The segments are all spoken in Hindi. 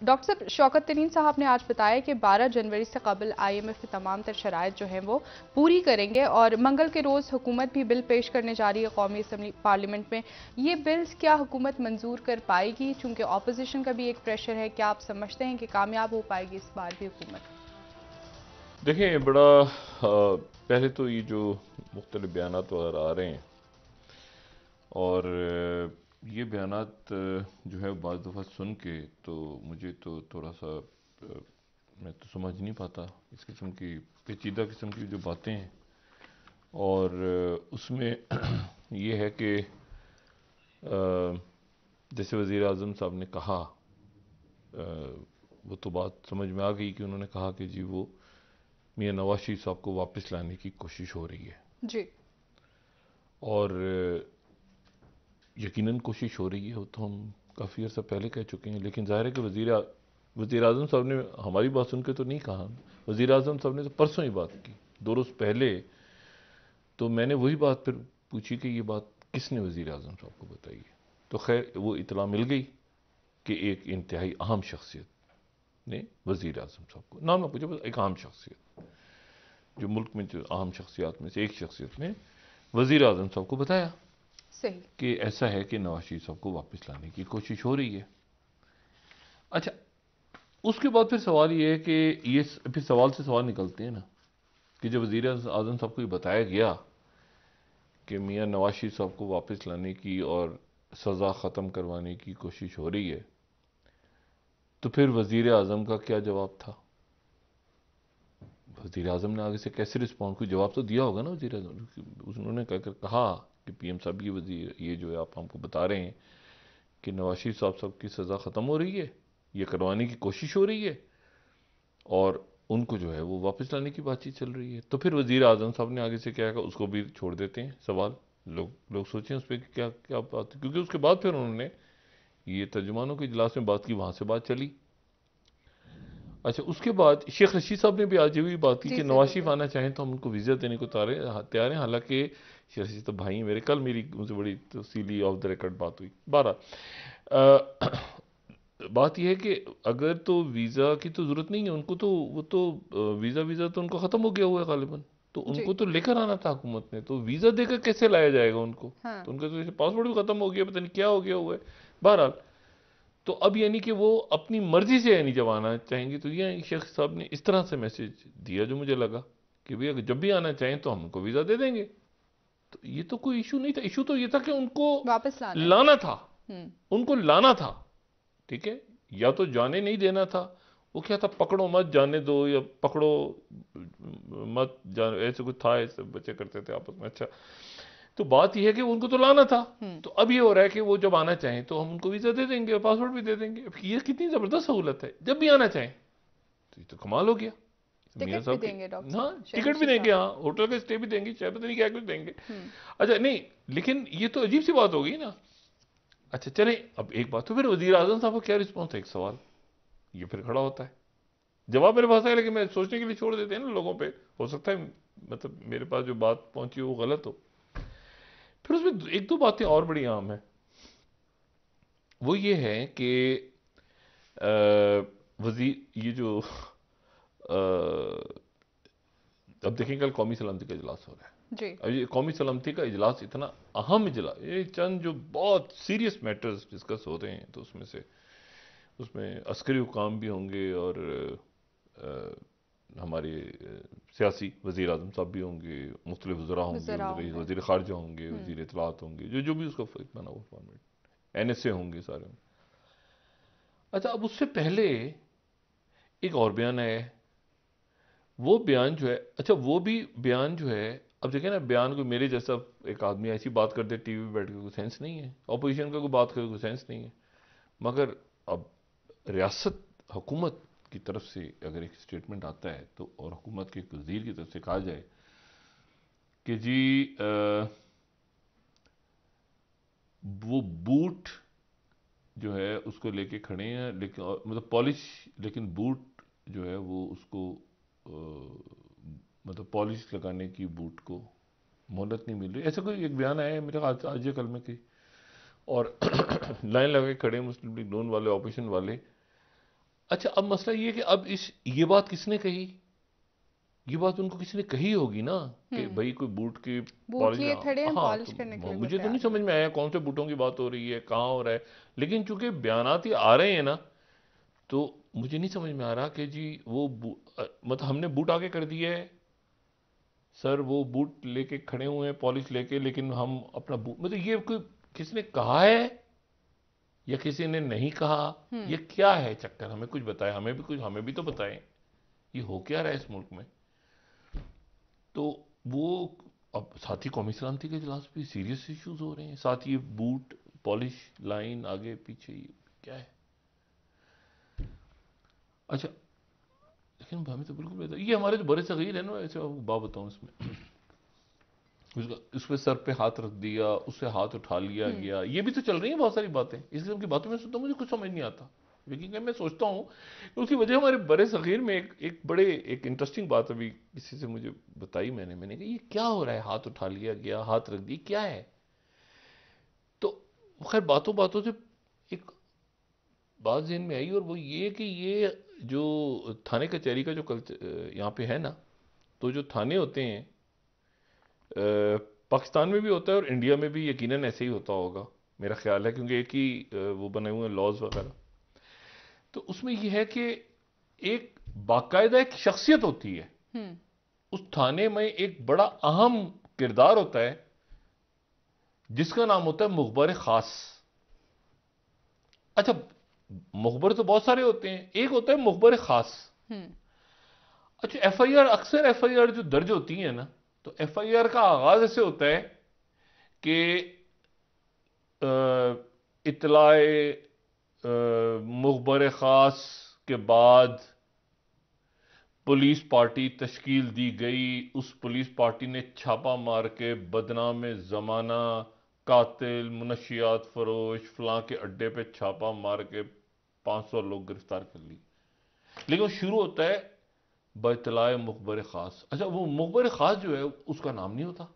डॉक्टर साहब, शौकत तरीन साहब ने आज बताया कि 12 जनवरी से कबल IMF की तमाम तर शराइत जो हैं वो पूरी करेंगे और मंगल के रोज़ हुकूमत भी बिल पेश करने जा रही है कौमी असम्बली पार्लियामेंट में। ये बिल्स क्या हुकूमत मंजूर कर पाएगी? चूंकि अपोजिशन का भी एक प्रेशर है, क्या आप समझते हैं कि कामयाब हो पाएगी इस बार भी हुकूमत? देखें, बड़ा पहले तो ये जो मुख्तलिफ बयानात वगैरह आ रहे हैं, और ये बयानात जो है बाज़ दफ़ा सुन के तो मुझे तो थोड़ा सा मैं तो समझ नहीं पाता इस किस्म की पेचीदा किस्म की जो बातें हैं। और उसमें ये है कि जैसे वज़ीर आज़म साहब ने कहा, वो तो बात समझ में आ गई कि उन्होंने कहा कि जी वो मियां नवाज शरीफ साहब को वापस लाने की कोशिश हो रही है। जी। और यकीनन कोशिश हो रही है, वो तो हम काफ़ी अर्सा पहले कह चुके हैं। लेकिन ज़ाहिर है कि वज़ीर आज़म साहब ने हमारी बात सुन के तो नहीं कहा। वज़ीर आज़म साहब ने तो परसों ही बात की, 2 रोज़ पहले। तो मैंने वही बात फिर पूछी कि ये बात किसने वज़ीर आज़म साहब को बताई है। तो खैर वो इतला मिल गई कि एक इंतहाई अहम शख्सियत ने वज़ीर आज़म साहब को, नाम ना पूछे, बस एक अहम शख्सियत, जो मुल्क में जो अहम शख्सियात में से एक शख्सियत ने वज़ीर आज़म साहब को बताया सही। कि ऐसा है कि नवाज शरीफ साहब को वापस लाने की कोशिश हो रही है। अच्छा, उसके बाद फिर सवाल ये है कि ये फिर सवाल से सवाल निकलते हैं ना, कि जब वज़ीर आज़म साहब को ये बताया गया कि मियां नवाज शरीफ साहब को वापस लाने की और सज़ा ख़त्म करवाने की कोशिश हो रही है, तो फिर वज़ीर आज़म का क्या जवाब था? वज़ीर आज़म ने आगे से कैसे रिस्पॉन्ड, कोई जवाब तो दिया होगा ना वज़ीर आज़म। उन्होंने कहकर कहा कि PM साहब, ये जो है आप हमको बता रहे हैं कि नवाज शरीफ साहब की सज़ा ख़त्म हो रही है, ये करवाने की कोशिश हो रही है, और उनको जो है वो वापस लाने की बातचीत चल रही है। तो फिर वज़ीर आज़म साहब ने आगे से क्या कहा, उसको भी छोड़ देते हैं सवाल। लोग सोचें उस पर कि क्या क्या बात है, क्योंकि उसके बाद फिर उन्होंने ये तर्जुमानों के इजलास में बात की, वहाँ से बात चली। अच्छा, उसके बाद शेख रशीद साहब ने भी आज ये भी बात की जी कि जी नवाज शरीफ बिल्कुल। आना चाहें तो हम उनको वीज़ा देने को तैयार हैं। हालांकि शेख रशीद तो भाई हैं मेरे, कल मेरी उनसे बड़ी तफसीली ऑफ द रिकॉर्ड बात हुई। 12 बात यह है कि अगर तो वीज़ा की तो ज़रूरत नहीं है उनको, तो वो तो वीज़ा तो उनको ख़त्म हो गया हुआ है गालिबन। तो जी। उनको तो लेकर आना था हुकूमत ने, तो वीज़ा देकर कैसे लाया जाएगा उनको? हाँ। तो उनका तो पासपोर्ट भी ख़त्म हो गया, पता नहीं क्या हो गया हुआ है। बहरहाल, तो अब यानी कि वो अपनी मर्जी से यानी जब आना चाहेंगे, तो ये शेख साहब ने इस तरह से मैसेज दिया जो मुझे लगा कि भैया जब भी आना चाहें तो हम उनको वीज़ा दे देंगे। तो ये तो कोई इशू नहीं था। इशू तो ये था कि उनको वापस लाना है। लाना था, हम्म। उनको लाना था। ठीक है, या तो जाने नहीं देना था। वो क्या था, पकड़ो मत जाने दो, या पकड़ो मत जाने, ऐसे कुछ था, ऐसे बच्चे करते थे आपस में। अच्छा, तो बात यह है कि उनको तो लाना था। हम्म। तो अब ये हो रहा है कि वो जब आना चाहें तो हम उनको वीज़ा दे देंगे और पासपोर्ट भी दे देंगे। अब ये कितनी ज़बरदस्त सहूलत है, जब भी आना चाहें। तो ये तो कमाल हो गया मियाँ टिकट भी साहब की। देंगे डॉक्टर हाँ, साहब, शेख टिकट भी रशीद देंगे, साहब। हाँ, होटल का स्टे भी देंगे, शायद पता नहीं क्या कुछ देंगे। हम्म। अच्छा नहीं, लेकिन ये तो अजीब सी बात हो गई ना। अच्छा चले, अब एक बात, तो फिर वज़ीर आज़म साहब का क्या रिस्पॉन्स है, एक सवाल ये फिर खड़ा होता है। जवाब मेरे पास है, लेकिन मैं सोचने के लिए छोड़ देते हैं ना लोगों पे। हो सकता है मतलब मेरे पास जो बात पहुंची वो गलत हो। फिर उसमें एक दो बातें और बड़ी आम है। वो ये है कि वजीर ये जो अब देखें, कल कौमी सलामती का इजलास हो रहा है। जी। अब ये कौमी सलामती का इजलास इतना अहम इजलास, ये चंद जो बहुत सीरियस मैटर्स डिस्कस हो रहे हैं, तो उसमें से उसमें अस्करी हुकाम भी होंगे, और हमारे सियासी वज़ीर आज़म साहब भी होंगे, मुख्तलिफ वज़रा होंगे, वज़रा होंगे। वज़ीर ख़ारजा होंगे, हम्म। वज़ीर इत्तलात होंगे, जो जो भी उसका बना हुआ फॉर्मेट, NSA होंगे सारे होंगे। अच्छा, अब उससे पहले एक और बयान आया है। वो बयान जो है, अच्छा वो भी बयान जो है, अब देखें ना, बयान को मेरे जैसा एक आदमी ऐसी बात कर दे TV पे बैठ के, कोई सेंस नहीं है। अपोजिशन का कोई बात करे, कोई सेंस नहीं है। मगर अब रियासत हुकूमत की तरफ से अगर एक स्टेटमेंट आता है, तो और हुकूमत के एक वजीर की तरफ से कहा जाए कि जी वो बूट जो है उसको लेके खड़े हैं, लेकिन मतलब पॉलिश, लेकिन बूट जो है वो उसको मतलब पॉलिश लगाने की बूट को मोहलत नहीं मिल रही। ऐसा कोई एक बयान आया है मेरे ख्याल से आज या कल में की। और लाइन लगा के खड़े हैं मुस्लिम लीग नून वाले, ऑपोजिशन वाले। अच्छा, अब मसला ये है कि अब ये बात किसने कही? ये बात उनको किसी ने कही होगी ना कि भाई कोई बूट की बूट पॉलिश। लिए खड़े हैं, हाँ, तो पॉलिश करने के लिए वो मुझे तो नहीं तैयार हैं। समझ में आया कौन से बूटों की बात हो रही है, कहाँ हो रहा है। लेकिन चूंकि बयानात ही आ रहे हैं ना, तो मुझे नहीं समझ में आ रहा कि जी मतलब हमने बूट आगे कर दिए है सर, वो बूट लेके खड़े हुए हैं पॉलिश लेके, लेकिन हम अपना बूट, मतलब ये कोई किसने कहा है या किसी ने नहीं कहा? ये क्या है चक्कर? हमें कुछ बताए, हमें भी तो बताएं ये हो क्या रहा है इस मुल्क में। तो वो, अब साथ ही कौमी सलामती के इजलास पे सीरियस इश्यूज हो रहे हैं, साथ ये बूट पॉलिश लाइन आगे पीछे, ये क्या है? अच्छा, लेकिन हमें तो बिल्कुल बेहतर, ये हमारे जो बड़े सगीर है ना, ऐसे आपको बात बताऊं इसमें, उस पे सर पे हाथ रख दिया, उससे हाथ उठा लिया गया, ये भी तो चल रही है बहुत सारी बातें। इस किस्म की बातें मैं सुनता हूं, मुझे कुछ समझ नहीं आता। लेकिन मैं सोचता हूँ कि उसकी वजह हमारे बड़े सगीर में एक इंटरेस्टिंग बात अभी किसी से मुझे बताई, मैंने कहा ये क्या हो रहा है, हाथ उठा लिया गया, हाथ रख दिया, क्या है? तो खैर बातों बातों से एक बात ज़हन में आई, और वो ये कि ये जो थाने कचहरी का जो कल्चर यहाँ पे है ना, तो जो थाने होते हैं पाकिस्तान में भी होता है और इंडिया में भी यकीनन ऐसे ही होता होगा, मेरा ख्याल है, क्योंकि एक ही वो बने हुए हैं लॉज वगैरह। तो उसमें ये है कि एक बाकायदा एक शख्सियत होती है उस थाने में, एक बड़ा अहम किरदार होता है जिसका नाम होता है मुखबर खास। अच्छा, मुखबर तो बहुत सारे होते हैं, एक होता है मुखबर खास। अच्छा, एफआईआर, अक्सर एफआईआर जो दर्ज होती है ना, तो एफआईआर का आगाज ऐसे होता है कि इतलाए मुखबर खास के बाद पुलिस पार्टी तश्कील दी गई, उस पुलिस पार्टी ने छापा मार के बदनाम जमाना, कातिल, मुनशियात फरोश फलां के अड्डे पे छापा मार के 500 लोग गिरफ्तार कर लिए। लेकिन वो शुरू होता है बतलाए मुखबर खास। अच्छा, वो मुखबर खास जो है उसका नाम नहीं होता,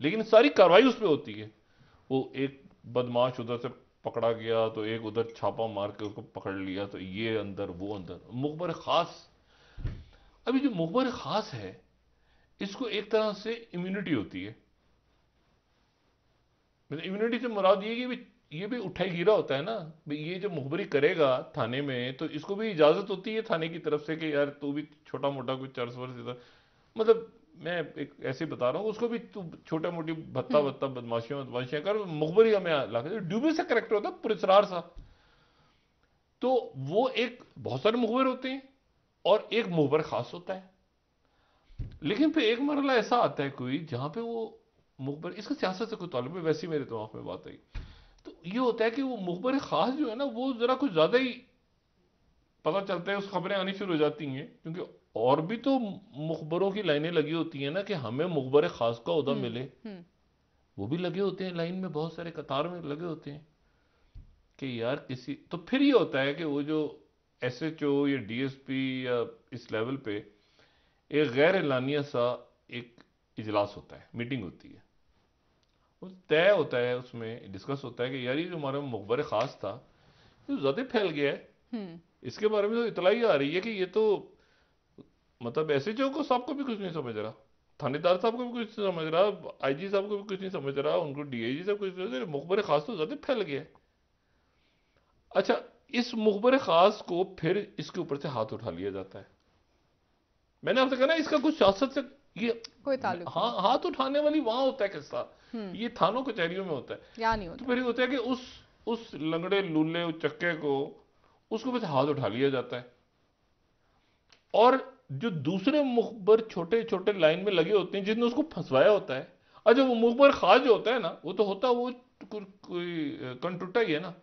लेकिन सारी कार्रवाई उस पर होती है। वो एक बदमाश उधर से पकड़ा गया तो एक उधर छापा मार के उसको पकड़ लिया, तो ये अंदर वो अंदर, मुखबर खास। अभी जो मुखबर खास है, इसको एक तरह से इम्यूनिटी होती है। मतलब इम्यूनिटी से मुराद ये कि ये भी उठाई गिरा होता है ना, भाई ये जो मुखबरी करेगा थाने में, तो इसको भी इजाजत होती है थाने की तरफ से कि यार तू भी छोटा मोटा कुछ चर्च वर्स इधर, मतलब मैं एक ऐसे बता रहा हूँ, उसको भी तू छोटा मोटी भत्ता भत्ता बदमाशियां बदमाशियां कर, मुखबरी हमें लाके ड्यूबे सा करेक्टर होता है, पुरस्कार सा। तो वो एक, बहुत सारे मुखबर होते हैं और एक मुखबर खास होता है। लेकिन फिर एक मरला ऐसा आता है कोई जहां पे वो मुखबर, इसका सियासत से कोई ताल्लुक है, वैसे ही मेरे दिमाग में बात आई। तो ये होता है कि वो मुखबर खास जो है ना, वो जरा कुछ ज्यादा ही पता चलता है, उस खबरें आनी शुरू हो जाती हैं, क्योंकि और भी तो मुखबरों की लाइनें लगी होती हैं ना कि हमें मुखबर खास का ओहदा मिले। वो भी लगे होते हैं लाइन में, बहुत सारे कतार में लगे होते हैं कि यार किसी, तो फिर ये होता है कि वो जो एसएचओ या डीएसपी या इस लेवल पे एक गैर एलानिया सा एक इजलास होता है, मीटिंग होती है, वो तय होता है, उसमें डिस्कस होता है कि यार ये जो हमारा मुखबर खास था ये ज्यादा फैल गया है, इसके बारे में तो इतला ही आ रही है कि ये तो, मतलब एसएचओ को साहब को भी कुछ नहीं समझ रहा, थानेदार साहब को भी कुछ नहीं समझ रहा, आईजी साहब को भी कुछ नहीं समझ रहा, उनको डीआईजी साहब कुछ नहीं समझ रहा, मुखबर खास तो ज्यादा फैल गया है। अच्छा, इस मुखबर खास को फिर इसके ऊपर से हाथ उठा लिया जाता है। मैंने आपसे कहा ना, इसका कुछ सियासत से ये, कोई ताल्लुक हाँ, नहीं। हाथ उठाने वाली वहां होता है किस्सा, ये थानों कचहरियों में होता है। या नहीं तो होता। फिर ये होता है कि उस लंगड़े लूले उस चक्के को, उसको बस हाथ उठा लिया जाता है, और जो दूसरे मुखबर छोटे छोटे लाइन में लगे होते हैं जिसने उसको फंसवाया होता है, अच्छा वो मुखबर खास जो होता है ना, वो तो होता है वो कोई कंटुटा ही है ना,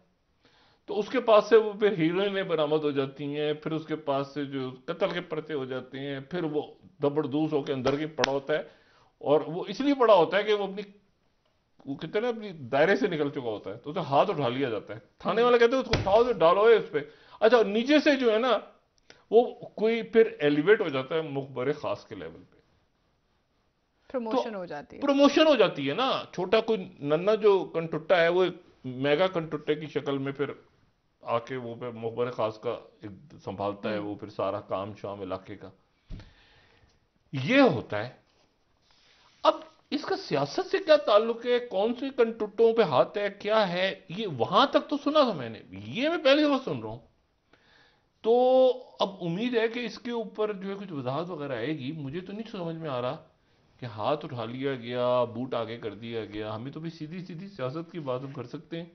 तो उसके पास से वो फिर हीरोइनें बरामद हो जाती हैं, फिर उसके पास से जो कत्ल के पर्चे हो जाते हैं, फिर वो दबड़दूस होकर अंदर के पड़ा होता है, और वो इसलिए पड़ा होता है कि वो अपनी, वो कहते हैं ना, अपनी दायरे से निकल चुका होता है, तो उसे हाथ उठा लिया जाता है। थाने वाले कहते हैं उसको उठाओ, तो डालो है उस पर। अच्छा, नीचे से जो है ना, वो कोई फिर एलिवेट हो जाता है मुखबर खास के लेवल पे, तो प्रमोशन हो जाती है। प्रमोशन हो जाती है ना। छोटा कोई नन्ना जो कंटुट्टा है वो एक मेगा कंटुट्टे की शक्ल में फिर आके वो पे मुखबर खास का एक संभालता है, वो फिर सारा काम शाम इलाके का, ये होता है। अब इसका सियासत से क्या ताल्लुक है, कौन से कंटुटों पे हाथ है, क्या है, ये वहां तक तो सुना था मैंने, ये मैं पहली दफा सुन रहा हूं। तो अब उम्मीद है कि इसके ऊपर जो है कुछ वजाहत वगैरह आएगी। मुझे तो नहीं समझ में आ रहा कि हाथ उठा लिया गया, बूट आगे कर दिया गया। हमें तो भी सीधी सीधी सियासत की बात हम कर सकते हैं,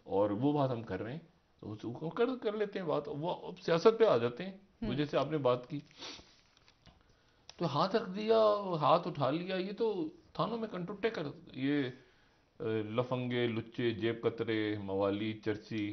और वो बात हम कर रहे हैं, तो उसको कर लेते हैं बात। वो अब सियासत पे आ जाते हैं, वो जैसे आपने बात की, तो हाथ रख दिया, हाथ उठा लिया, ये तो थानों में कंटुट्टे कर, ये लफंगे लुच्चे जेब कतरे मवाली चर्ची